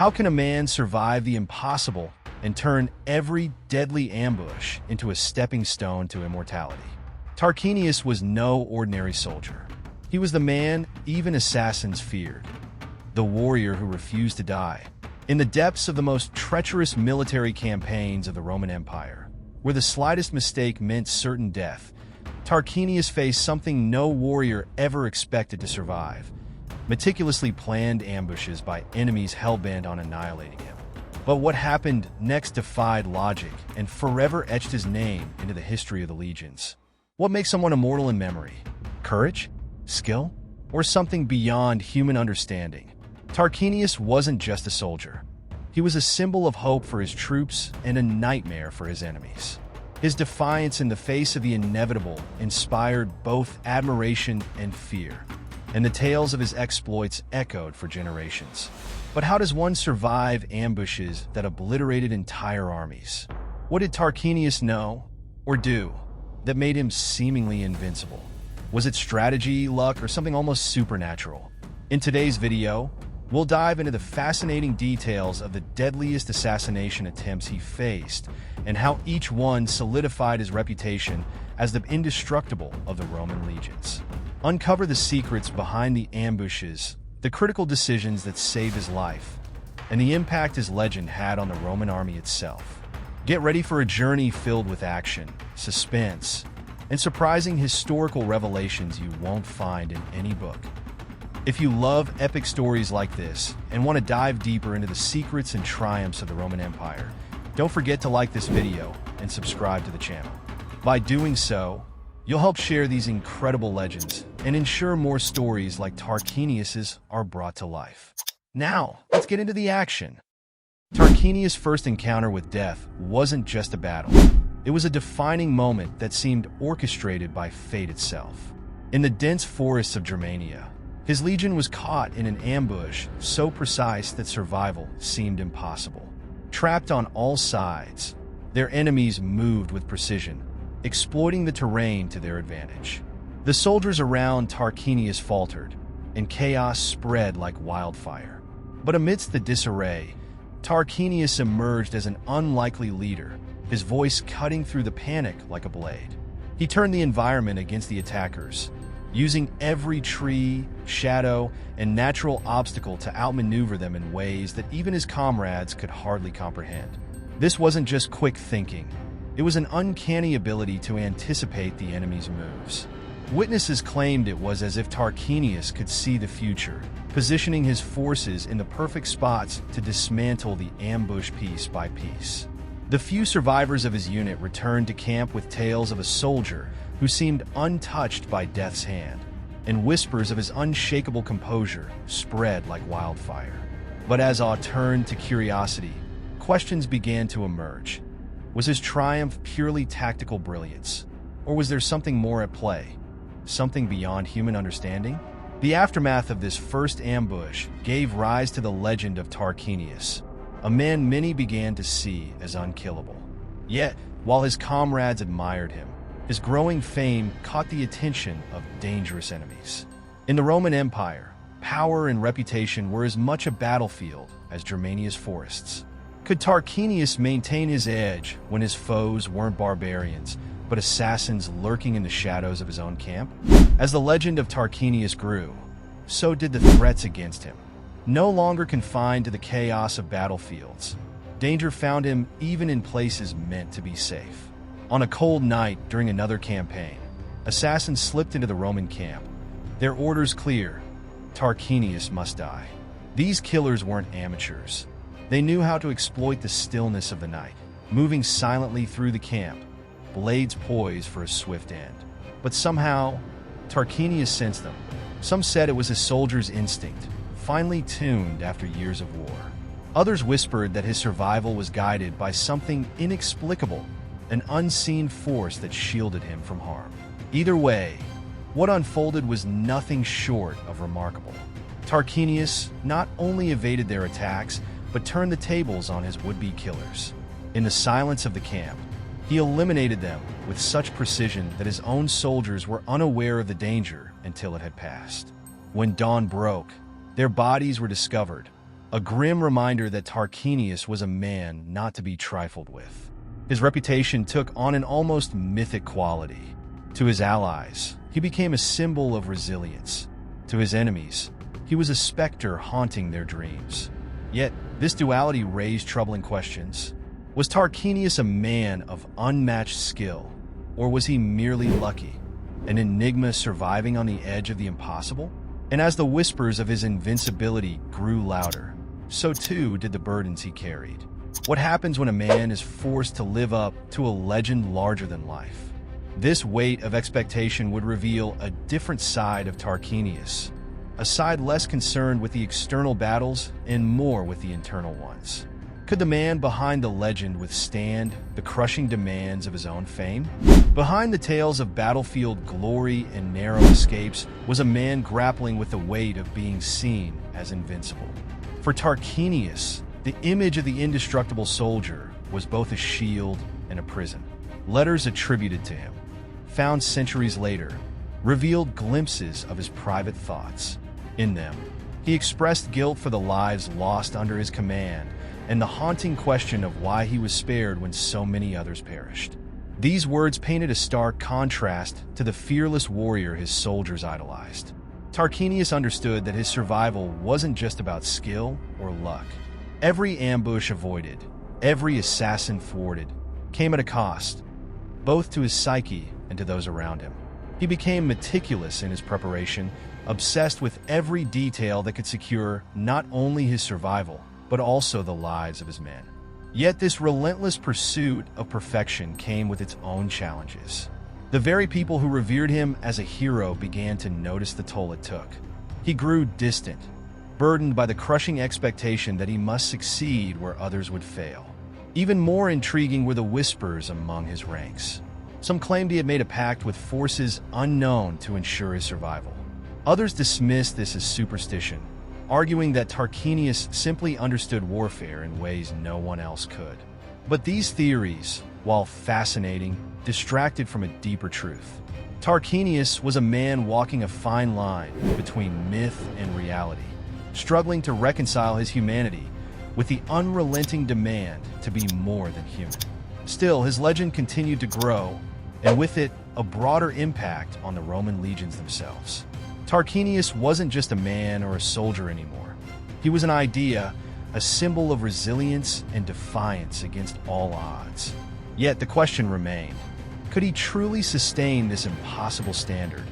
How can a man survive the impossible and turn every deadly ambush into a stepping stone to immortality? Tarquinius was no ordinary soldier. He was the man even assassins feared, the warrior who refused to die. In the depths of the most treacherous military campaigns of the Roman Empire, where the slightest mistake meant certain death, Tarquinius faced something no warrior ever expected to survive: meticulously planned ambushes by enemies hell-bent on annihilating him. But what happened next defied logic and forever etched his name into the history of the legions. What makes someone immortal in memory? Courage? Skill? Or something beyond human understanding? Tarquinius wasn't just a soldier. He was a symbol of hope for his troops and a nightmare for his enemies. His defiance in the face of the inevitable inspired both admiration and fear, and the tales of his exploits echoed for generations. But how does one survive ambushes that obliterated entire armies? What did Tarquinius know, or do, that made him seemingly invincible? Was it strategy, luck, or something almost supernatural? In today's video, we'll dive into the fascinating details of the deadliest assassination attempts he faced, and how each one solidified his reputation as the indestructible of the Roman legions. Uncover the secrets behind the ambushes, the critical decisions that saved his life, and the impact his legend had on the Roman army itself. Get ready for a journey filled with action, suspense, and surprising historical revelations you won't find in any book. If you love epic stories like this and want to dive deeper into the secrets and triumphs of the Roman Empire, don't forget to like this video and subscribe to the channel. By doing so, you'll help share these incredible legends and ensure more stories like Tarquinius's are brought to life. Now, let's get into the action. Tarquinius' first encounter with death wasn't just a battle. It was a defining moment that seemed orchestrated by fate itself. In the dense forests of Germania, his legion was caught in an ambush so precise that survival seemed impossible. Trapped on all sides, their enemies moved with precision, exploiting the terrain to their advantage. The soldiers around Tarquinius faltered, and chaos spread like wildfire. But amidst the disarray, Tarquinius emerged as an unlikely leader, his voice cutting through the panic like a blade. He turned the environment against the attackers, using every tree, shadow, and natural obstacle to outmaneuver them in ways that even his comrades could hardly comprehend. This wasn't just quick thinking. It was an uncanny ability to anticipate the enemy's moves. Witnesses claimed it was as if Tarquinius could see the future, positioning his forces in the perfect spots to dismantle the ambush piece by piece. The few survivors of his unit returned to camp with tales of a soldier who seemed untouched by death's hand, and whispers of his unshakable composure spread like wildfire. But as awe turned to curiosity, questions began to emerge. Was his triumph purely tactical brilliance, or was there something more at play? Something beyond human understanding? The aftermath of this first ambush gave rise to the legend of Tarquinius, a man many began to see as unkillable. Yet, while his comrades admired him, his growing fame caught the attention of dangerous enemies. In the Roman Empire, power and reputation were as much a battlefield as Germania's forests. Could Tarquinius maintain his edge when his foes weren't barbarians, but assassins lurking in the shadows of his own camp? As the legend of Tarquinius grew, so did the threats against him. No longer confined to the chaos of battlefields, danger found him even in places meant to be safe. On a cold night during another campaign, assassins slipped into the Roman camp. Their orders clear: Tarquinius must die. These killers weren't amateurs. They knew how to exploit the stillness of the night, moving silently through the camp, blades poised for a swift end. But somehow, Tarquinius sensed them. Some said it was a soldier's instinct, finely tuned after years of war. Others whispered that his survival was guided by something inexplicable, an unseen force that shielded him from harm. Either way, what unfolded was nothing short of remarkable. Tarquinius not only evaded their attacks, but turned the tables on his would-be killers. In the silence of the camp, he eliminated them with such precision that his own soldiers were unaware of the danger until it had passed. When dawn broke, their bodies were discovered, a grim reminder that Tarquinius was a man not to be trifled with. His reputation took on an almost mythic quality. To his allies, he became a symbol of resilience. To his enemies, he was a specter haunting their dreams. Yet, this duality raised troubling questions. Was Tarquinius a man of unmatched skill, or was he merely lucky, an enigma surviving on the edge of the impossible? And as the whispers of his invincibility grew louder, so too did the burdens he carried. What happens when a man is forced to live up to a legend larger than life? This weight of expectation would reveal a different side of Tarquinius, a side less concerned with the external battles and more with the internal ones. Could the man behind the legend withstand the crushing demands of his own fame? Behind the tales of battlefield glory and narrow escapes was a man grappling with the weight of being seen as invincible. For Tarquinius, the image of the indestructible soldier was both a shield and a prison. Letters attributed to him, found centuries later, revealed glimpses of his private thoughts. In them, he expressed guilt for the lives lost under his command and the haunting question of why he was spared when so many others perished. These words painted a stark contrast to the fearless warrior his soldiers idolized. Tarquinius understood that his survival wasn't just about skill or luck. Every ambush avoided, every assassin thwarted, came at a cost, both to his psyche and to those around him. He became meticulous in his preparation, obsessed with every detail that could secure not only his survival, but also the lives of his men. Yet this relentless pursuit of perfection came with its own challenges. The very people who revered him as a hero began to notice the toll it took. He grew distant, burdened by the crushing expectation that he must succeed where others would fail. Even more intriguing were the whispers among his ranks. Some claimed he had made a pact with forces unknown to ensure his survival. Others dismissed this as superstition, arguing that Tarquinius simply understood warfare in ways no one else could. But these theories, while fascinating, distracted from a deeper truth. Tarquinius was a man walking a fine line between myth and reality, struggling to reconcile his humanity with the unrelenting demand to be more than human. Still, his legend continued to grow, and with it, a broader impact on the Roman legions themselves. Tarquinius wasn't just a man or a soldier anymore. He was an idea, a symbol of resilience and defiance against all odds. Yet the question remained, could he truly sustain this impossible standard,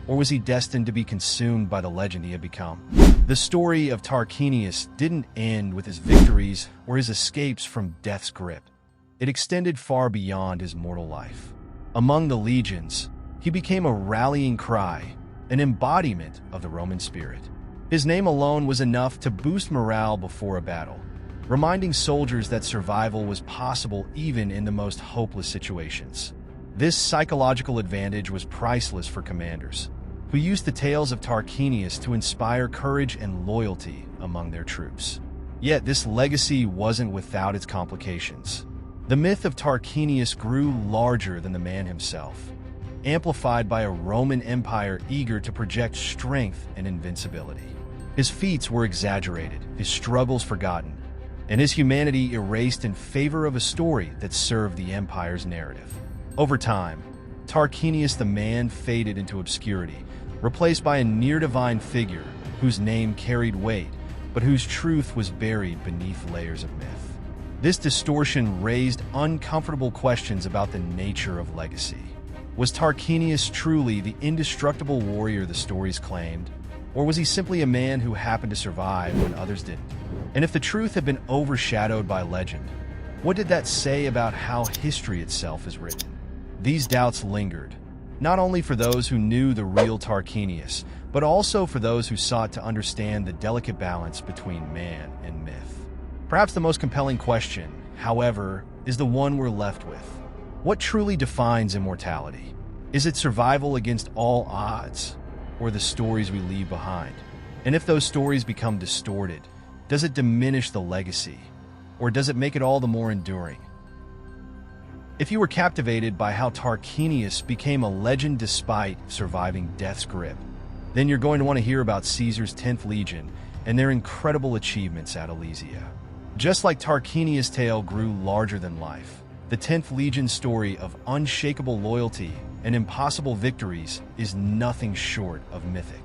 or was he destined to be consumed by the legend he had become? The story of Tarquinius didn't end with his victories or his escapes from death's grip. It extended far beyond his mortal life. Among the legions, he became a rallying cry, an embodiment of the Roman spirit. His name alone was enough to boost morale before a battle, reminding soldiers that survival was possible even in the most hopeless situations. This psychological advantage was priceless for commanders, who used the tales of Tarquinius to inspire courage and loyalty among their troops. Yet this legacy wasn't without its complications. The myth of Tarquinius grew larger than the man himself, amplified by a Roman Empire eager to project strength and invincibility. His feats were exaggerated, his struggles forgotten, and his humanity erased in favor of a story that served the empire's narrative. Over time, Tarquinius the man faded into obscurity, replaced by a near-divine figure whose name carried weight, but whose truth was buried beneath layers of myth. This distortion raised uncomfortable questions about the nature of legacy. Was Tarquinius truly the indestructible warrior the stories claimed, or was he simply a man who happened to survive when others didn't? And if the truth had been overshadowed by legend, what did that say about how history itself is written? These doubts lingered, not only for those who knew the real Tarquinius, but also for those who sought to understand the delicate balance between man and myth. Perhaps the most compelling question, however, is the one we're left with. What truly defines immortality? Is it survival against all odds, or the stories we leave behind? And if those stories become distorted, does it diminish the legacy, or does it make it all the more enduring? If you were captivated by how Tarquinius became a legend despite surviving death's grip, then you're going to want to hear about Caesar's 10th Legion and their incredible achievements at Alesia. Just like Tarquinius' tale grew larger than life, the 10th Legion's story of unshakable loyalty and impossible victories is nothing short of mythic.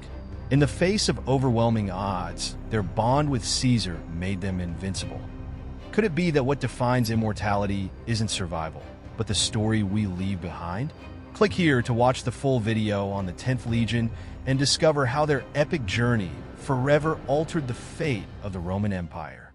In the face of overwhelming odds, their bond with Caesar made them invincible. Could it be that what defines immortality isn't survival, but the story we leave behind? Click here to watch the full video on the 10th Legion and discover how their epic journey forever altered the fate of the Roman Empire.